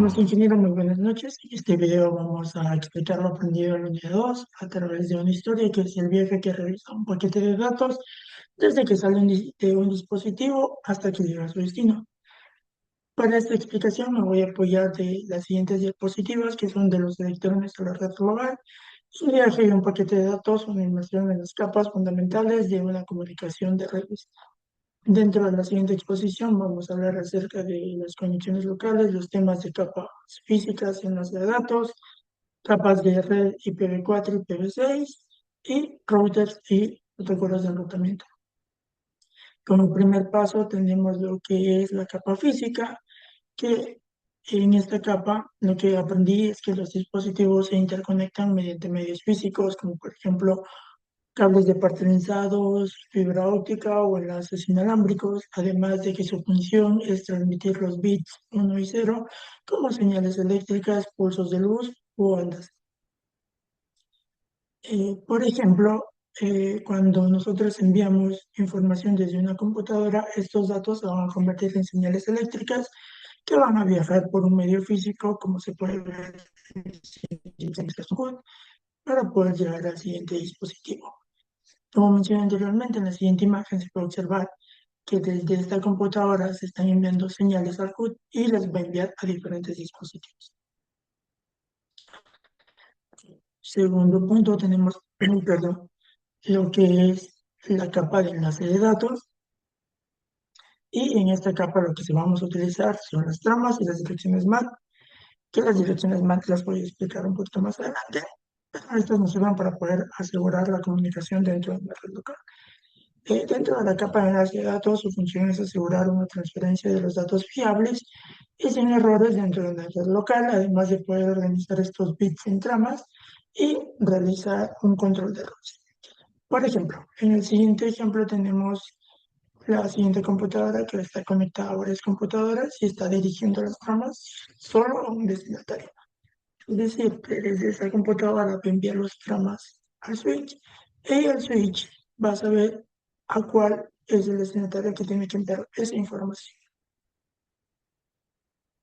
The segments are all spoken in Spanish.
Buenos ingenieros, muy buenas noches. En este video vamos a explicar lo aprendido en la unidad 2 a través de una historia que es el viaje que realiza un paquete de datos desde que sale de un dispositivo hasta que llega a su destino. Para esta explicación me voy a apoyar de las siguientes diapositivas que son de los electrones a la red global. Un viaje de un paquete de datos, una inmersión en las capas fundamentales de una comunicación de redes. Dentro de la siguiente exposición vamos a hablar acerca de las conexiones locales, los temas de capas físicas en las de datos, capas de red IPv4 y IPv6 y routers y protocolos de enrutamiento. Como primer paso tenemos lo que es la capa física, que en esta capa lo que aprendí es que los dispositivos se interconectan mediante medios físicos, como por ejemplo cables departamentados, fibra óptica o enlaces inalámbricos, además de que su función es transmitir los bits 1 y 0 como señales eléctricas, pulsos de luz u ondas. Por ejemplo, cuando nosotros enviamos información desde una computadora, estos datos se van a convertir en señales eléctricas que van a viajar por un medio físico, como se puede ver en el siguiente ejemplo, para poder llegar al siguiente dispositivo. Como mencioné anteriormente, en la siguiente imagen se puede observar que desde esta computadora se están enviando señales al HUD y las va a enviar a diferentes dispositivos. Segundo punto, tenemos, perdón, lo que es la capa de enlace de datos. Y en esta capa lo que se vamos a utilizar son las tramas y las direcciones MAC, que las direcciones MAC las voy a explicar un poquito más adelante, pero estas nos sirven para poder asegurar la comunicación dentro de la red local. Dentro de la capa de enlace de datos, su función es asegurar una transferencia de los datos fiables y sin errores dentro de la red local, además de poder organizar estos bits en tramas y realizar un control de errores. Por ejemplo, en el siguiente ejemplo tenemos la siguiente computadora que está conectada a varias computadoras y está dirigiendo las tramas solo a un destinatario. Es decir, que desde esa computadora va a enviar los tramas al switch y el switch va a saber a cuál es el destinatario que tiene que enviar esa información.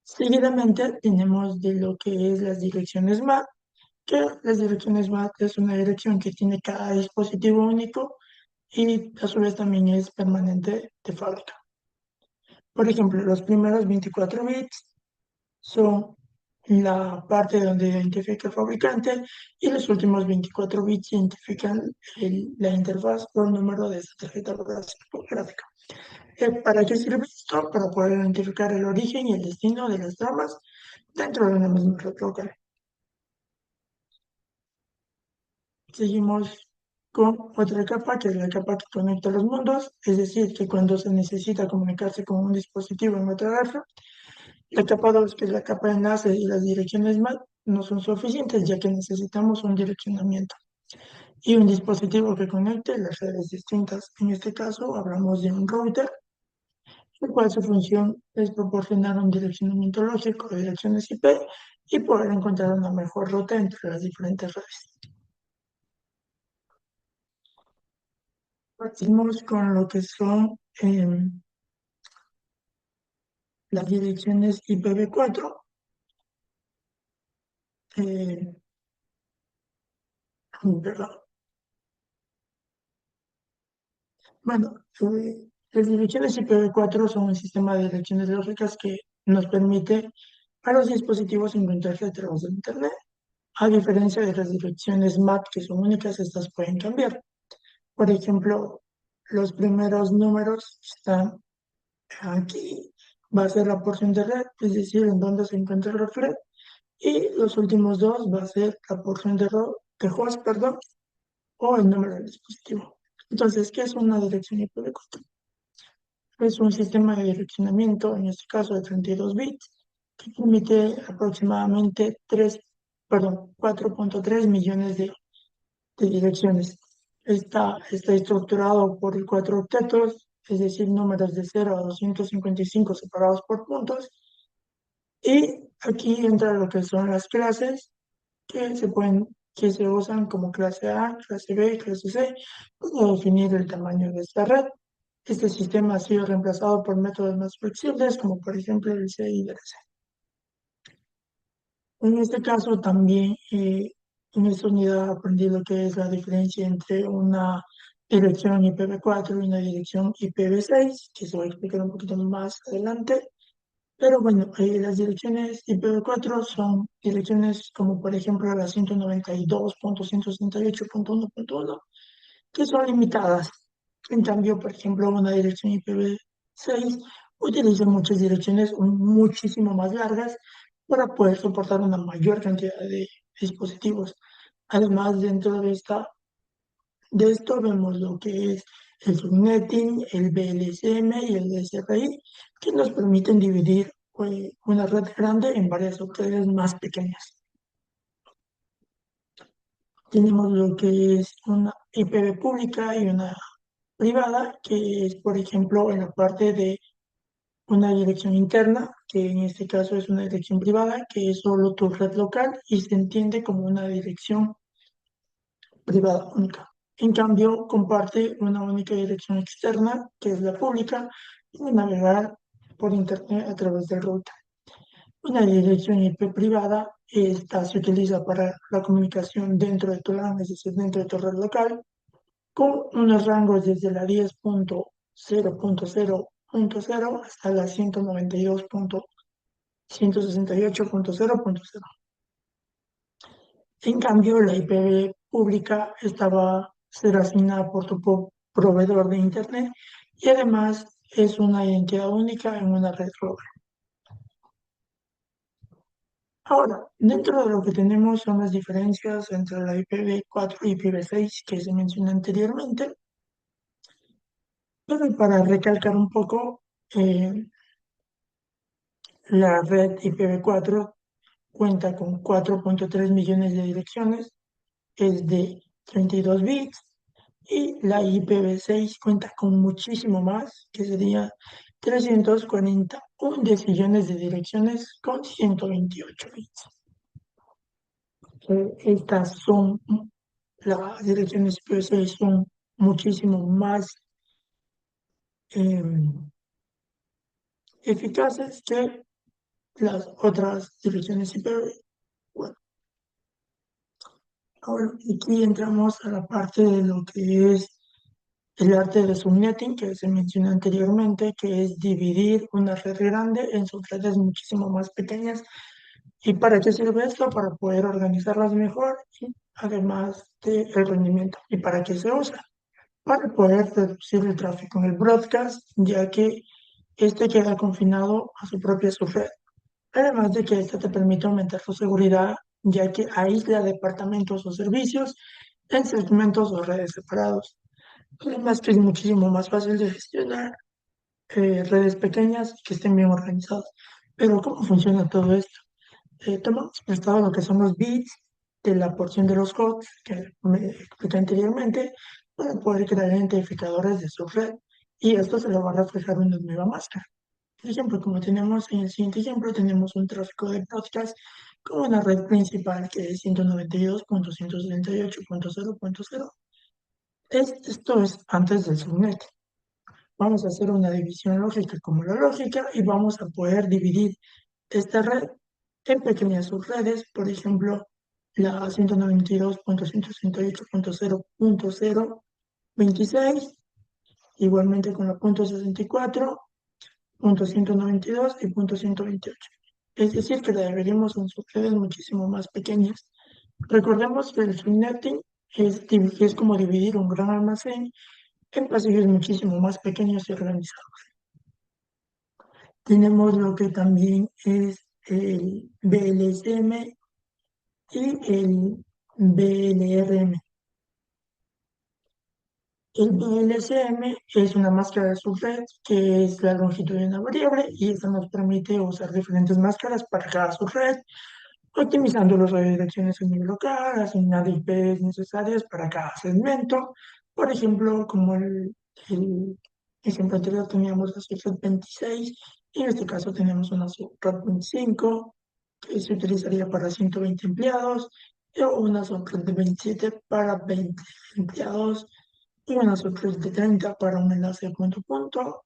Seguidamente tenemos de lo que es las direcciones MAC, que las direcciones MAC es una dirección que tiene cada dispositivo único y a su vez también es permanente de fábrica. Por ejemplo, los primeros 24 bits son la parte donde identifica el fabricante y los últimos 24 bits identifican la interfaz o el número de esta tarjeta gráfica. ¿Para qué sirve esto? Para poder identificar el origen y el destino de las tramas dentro de una misma red local. Seguimos con otra capa, que es la capa que conecta los mundos, es decir, que cuando se necesita comunicarse con un dispositivo en otra red, la capa 2, que es la capa de enlace y las direcciones MAC, no son suficientes ya que necesitamos un direccionamiento y un dispositivo que conecte las redes distintas. En este caso hablamos de un router, el cual su función es proporcionar un direccionamiento lógico de direcciones IP y poder encontrar una mejor ruta entre las diferentes redes. Partimos con lo que son las direcciones IPv4. eh, perdón. Bueno, las direcciones IPv4 son un sistema de direcciones lógicas que nos permite a los dispositivos encontrarse a través de Internet. A diferencia de las direcciones MAC, que son únicas, estas pueden cambiar. Por ejemplo, los primeros números están aquí, va a ser la porción de red, es decir, en donde se encuentra la red, y los últimos dos va a ser la porción de host, perdón, o el número del dispositivo. Entonces, ¿qué es una dirección IPv4? Es un sistema de direccionamiento, en este caso de 32 bits, que permite aproximadamente 4.3 millones de direcciones. Está estructurado por 4 octetos, es decir, números de 0 a 255 separados por puntos. Y aquí entra lo que son las clases que se usan como clase A, clase B y clase C para definir el tamaño de esta red. Este sistema ha sido reemplazado por métodos más flexibles, como por ejemplo el CIDRC. En este caso también en esta unidad aprendí lo que es la diferencia entre una dirección IPv4 y una dirección IPv6, que se va a explicar un poquito más adelante. Pero bueno, las direcciones IPv4 son direcciones como por ejemplo la 192.168.1.1, que son limitadas. En cambio, por ejemplo, una dirección IPv6 utiliza muchas direcciones muchísimo más largas para poder soportar una mayor cantidad de dispositivos. Además, dentro de esto vemos lo que es el subnetting, el BLSM y el SRI, que nos permiten dividir una red grande en varias subredes más pequeñas. Tenemos lo que es una IPv pública y una privada, que es, por ejemplo, en la parte de una dirección interna, que en este caso es una dirección privada, que es solo tu red local y se entiende como una dirección privada única. En cambio, comparte una única dirección externa, que es la pública, y navegar por Internet a través del router. Una dirección IP privada, esta se utiliza para la comunicación dentro de tu LAN, es decir, dentro de tu red local, con unos rangos desde la 10.0.0.0 hasta la 192.168.0.0. En cambio, la IP pública será asignada por tu proveedor de Internet y además es una identidad única en una red global. Ahora, dentro de lo que tenemos son las diferencias entre la IPv4 y IPv6 que se mencionó anteriormente, pero para recalcar un poco, eh, la red IPv4 cuenta con 4.3 millones de direcciones, es de 32 bits, y la IPv6 cuenta con muchísimo más, que sería 341 decillones de direcciones con 128 bits. Estas son, las direcciones IPv6 son muchísimo más eficaces que las otras direcciones IPv4. Ahora aquí entramos a la parte de lo que es el arte de subnetting, que se mencionó anteriormente, que es dividir una red grande en subredes muchísimo más pequeñas. ¿Y para qué sirve esto? Para poder organizarlas mejor y además del rendimiento. ¿Y para qué se usa? Para poder reducir el tráfico en el broadcast, ya que este queda confinado a su propia subred. Además de que esto te permite aumentar su seguridad, ya que aísla departamentos o servicios en segmentos o redes separados. Además que es muchísimo más fácil de gestionar redes pequeñas que estén bien organizadas. Pero ¿cómo funciona todo esto? Tomamos prestado lo que son los bits de la porción de los hosts que me expliqué anteriormente para poder crear identificadores de su red y esto se lo va a reflejar en una nueva máscara. Por ejemplo, como tenemos en el siguiente ejemplo, tenemos un tráfico de podcast con una red principal que es 192.168.0.0. Esto es antes del subnet. Vamos a hacer una división lógica como la lógica y vamos a poder dividir esta red en pequeñas subredes, por ejemplo, la 192.168.0.026, igualmente con la .64, .192 y .128. Es decir, que la dividimos en subredes muchísimo más pequeñas. Recordemos que el subnetting es como dividir un gran almacén en pasillos muchísimo más pequeños y organizados. Tenemos lo que también es el BLSM y el BLRM. El BLSM es una máscara de subred que es la longitud de una variable y esto nos permite usar diferentes máscaras para cada subred, optimizando las redirecciones a nivel local, asignando IPs necesarias para cada segmento. Por ejemplo, como el ejemplo anterior teníamos la subred 26 y en este caso tenemos una subred 25 que se utilizaría para 120 empleados o una subred de 27 para 20 empleados y una subred de 30 para un enlace de punto a punto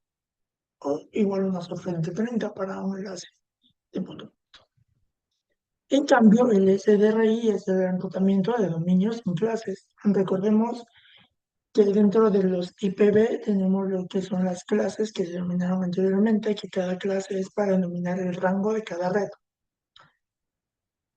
o igual una subred de 30 para un enlace de punto a punto. En cambio, el SDRI es el enrutamiento de dominios en clases. Recordemos que dentro de los IPv tenemos lo que son las clases que se denominaron anteriormente, que cada clase es para denominar el rango de cada red.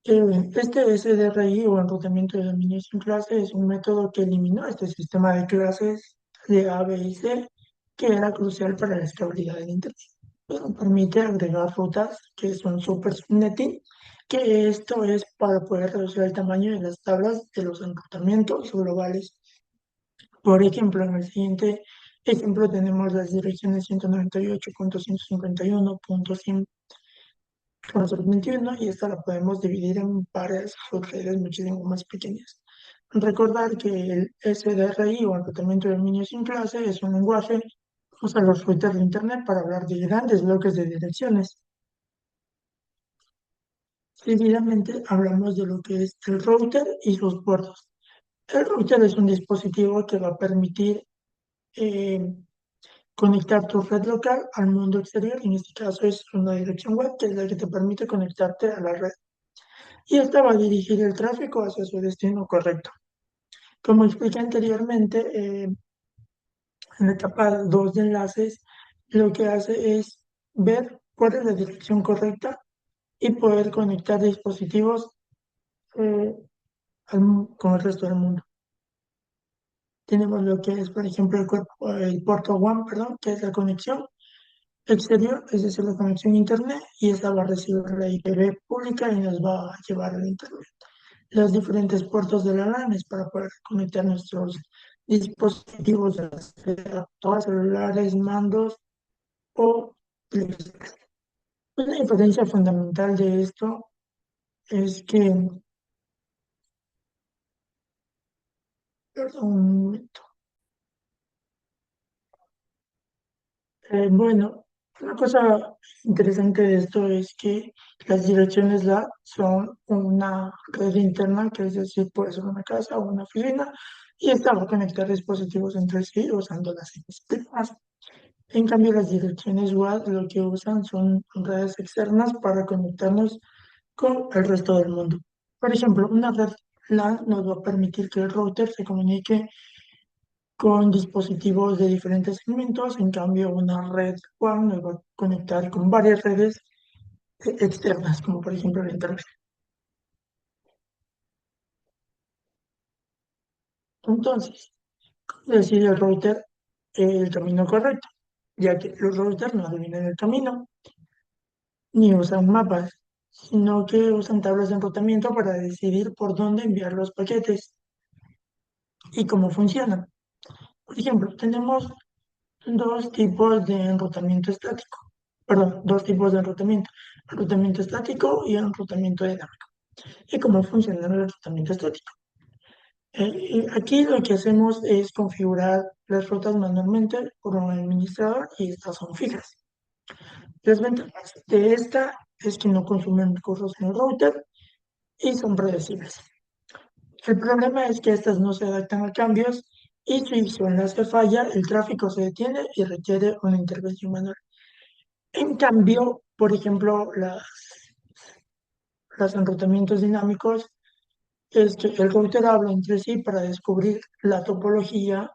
Este SDRI o enrutamiento de dominios en clase es un método que eliminó este sistema de clases de A, B y C, que era crucial para la estabilidad del Internet. Pero permite agregar rutas que son super subnetting, que esto es para poder reducir el tamaño de las tablas de los enrutamientos globales. Por ejemplo, en el siguiente ejemplo tenemos las direcciones 198.151.100.21 y esta la podemos dividir en varias subredes muchísimo más pequeñas. Recordar que el SDRI o enrutamiento de dominios sin clase es un lenguaje que usa los routers de Internet para hablar de grandes bloques de direcciones. Seguidamente hablamos de lo que es el router y sus puertos. El router es un dispositivo que va a permitir eh, conectar tu red local al mundo exterior. En este caso es una dirección web que es la que te permite conectarte a la red. Y esta va a dirigir el tráfico hacia su destino correcto. Como expliqué anteriormente, en la etapa 2 de enlaces, lo que hace es ver cuál es la dirección correcta y poder conectar dispositivos eh, con el resto del mundo. Tenemos lo que es, por ejemplo, el puerto WAN, perdón, que es la conexión exterior, es decir, la conexión a Internet, y esta va a recibir la IPv pública y nos va a llevar al Internet. Los diferentes puertos de la LAN es para poder conectar nuestros dispositivos, ya sea todas celulares, mandos o televisores. Una diferencia fundamental de esto es que, perdón, un momento. Bueno, una cosa interesante de esto es que las direcciones LAN son una red interna, que es decir, puede ser una casa o una oficina, y esta va a conectar dispositivos entre sí usando las IPs. En cambio, las direcciones WAN lo que usan son redes externas para conectarnos con el resto del mundo. Por ejemplo, una red LAN nos va a permitir que el router se comunique con dispositivos de diferentes segmentos. En cambio, una red WAN nos va a conectar con varias redes externas, como por ejemplo la Internet. Entonces, decide el router el camino correcto, ya que los routers no adivinan el camino ni usan mapas, sino que usan tablas de enrutamiento para decidir por dónde enviar los paquetes y cómo funcionan. Por ejemplo, tenemos dos tipos de enrutamiento estático. Perdón, dos tipos de enrutamiento. Enrutamiento estático y enrutamiento dinámico. ¿Y cómo funciona el enrutamiento estático? Aquí lo que hacemos es configurar las rutas manualmente por un administrador y estas son fijas. Las ventajas de esta es que no consumen recursos en el router y son predecibles. El problema es que estas no se adaptan a cambios y si su enlace falla, el tráfico se detiene y requiere una intervención manual. En cambio, por ejemplo, los enrutamientos dinámicos es que el router habla entre sí para descubrir la topología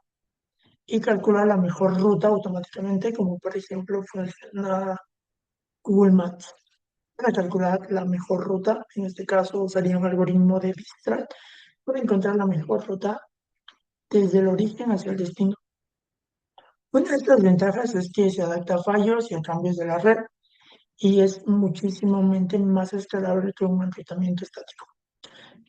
y calcula la mejor ruta automáticamente, como por ejemplo funciona Google Maps. Para calcular la mejor ruta, en este caso usaría un algoritmo de Dijkstra para encontrar la mejor ruta desde el origen hacia el destino. Una de estas ventajas es que se adapta a fallos y a cambios de la red y es muchísimo más escalable que un enrutamiento estático.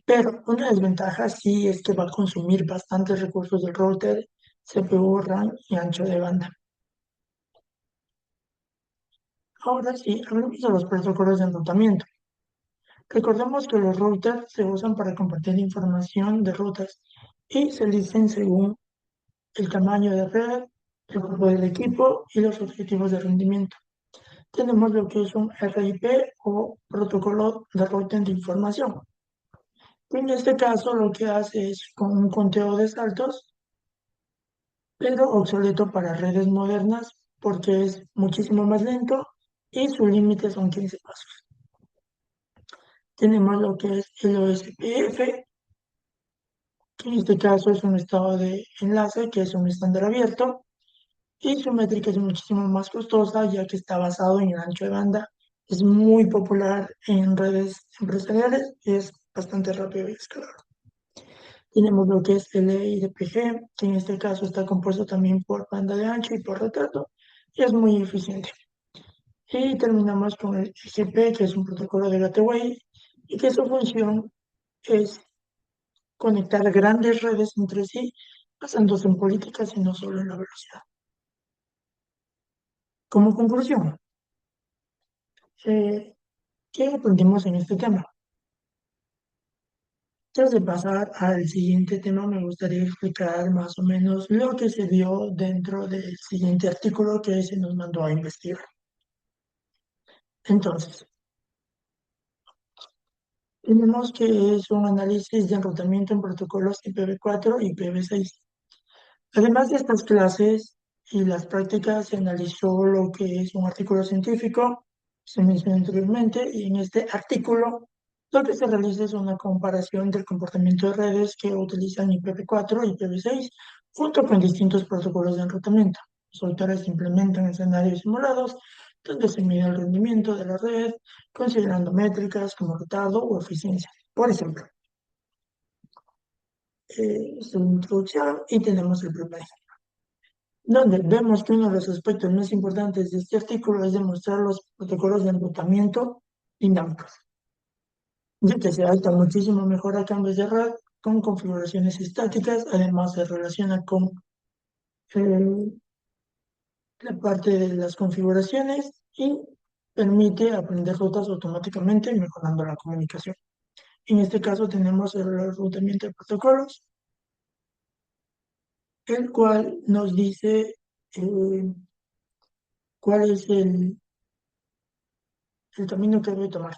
Pero una desventaja sí es que va a consumir bastantes recursos del router, CPU, RAM y ancho de banda. Ahora sí, hablemos de los protocolos de enrutamiento. Recordemos que los routers se usan para compartir información de rutas y se eligen según el tamaño de red, el grupo del equipo y los objetivos de rendimiento. Tenemos lo que es un RIP o protocolo de routing de información. En este caso lo que hace es con un conteo de saltos, pero obsoleto para redes modernas porque es muchísimo más lento y su límite son 15 pasos. Tenemos lo que es el OSPF, que en este caso es un estado de enlace, que es un estándar abierto, y su métrica es muchísimo más costosa, ya que está basado en el ancho de banda. Es muy popular en redes empresariales y es bastante rápido y escalable. Tenemos lo que es el EIDPG, que en este caso está compuesto también por banda de ancho y por retrato, y es muy eficiente. Y terminamos con el EGP, que es un protocolo de gateway, y que su función es conectar grandes redes entre sí, basándose en políticas y no solo en la velocidad. Como conclusión, eh, ¿qué aprendimos en este tema? Antes de pasar al siguiente tema, me gustaría explicar más o menos lo que se vio dentro del siguiente artículo que se nos mandó a investigar. Entonces, tenemos que es un análisis de enrutamiento en protocolos IPv4 y IPv6. Además de estas clases y las prácticas, se analizó lo que es un artículo científico, se mencionó anteriormente, y en este artículo lo que se realiza es una comparación del comportamiento de redes que utilizan IPv4 y IPv6 junto con distintos protocolos de enrutamiento. Los autores implementan escenarios simulados donde se mide el rendimiento de la red considerando métricas como retardo o eficiencia. Por ejemplo, es una introducción y tenemos el primer donde vemos que uno de los aspectos más importantes de este artículo es demostrar los protocolos de enrutamiento dinámicos, ya que se adapta muchísimo mejor a cambios de red con configuraciones estáticas, además se relaciona con eh, la parte de las configuraciones y permite aprender rutas automáticamente, mejorando la comunicación. En este caso tenemos el enrutamiento de protocolos, el cual nos dice cuál es el camino que debe tomar.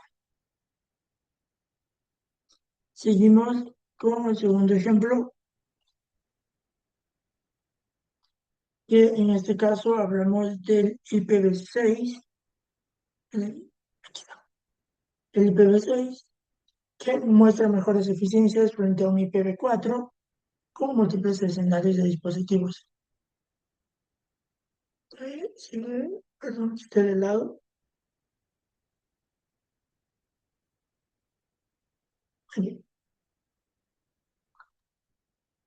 Seguimos con el segundo ejemplo, que en este caso hablamos del IPv6, aquí está, el IPv6, que muestra mejores eficiencias frente a un IPv4 con múltiples escenarios de dispositivos. Perdón, esté de lado. Aquí.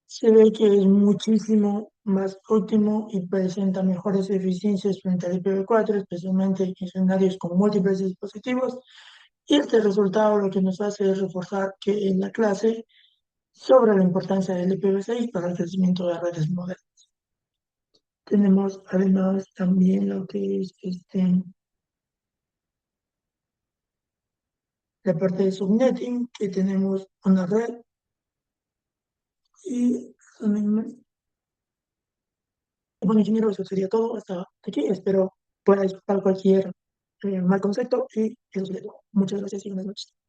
Se ve que es muchísimo más óptimo y presenta mejores eficiencias frente al IPv4, especialmente en escenarios con múltiples dispositivos. Y este resultado lo que nos hace es reforzar que en la clase sobre la importancia del IPv6 para el crecimiento de redes modernas. Tenemos además también lo que es la parte de subnetting, que tenemos una red y bueno, ingeniero, eso sería todo hasta aquí. Espero pueda disculpar cualquier mal concepto y eso sería todo. Muchas gracias y buenas noches.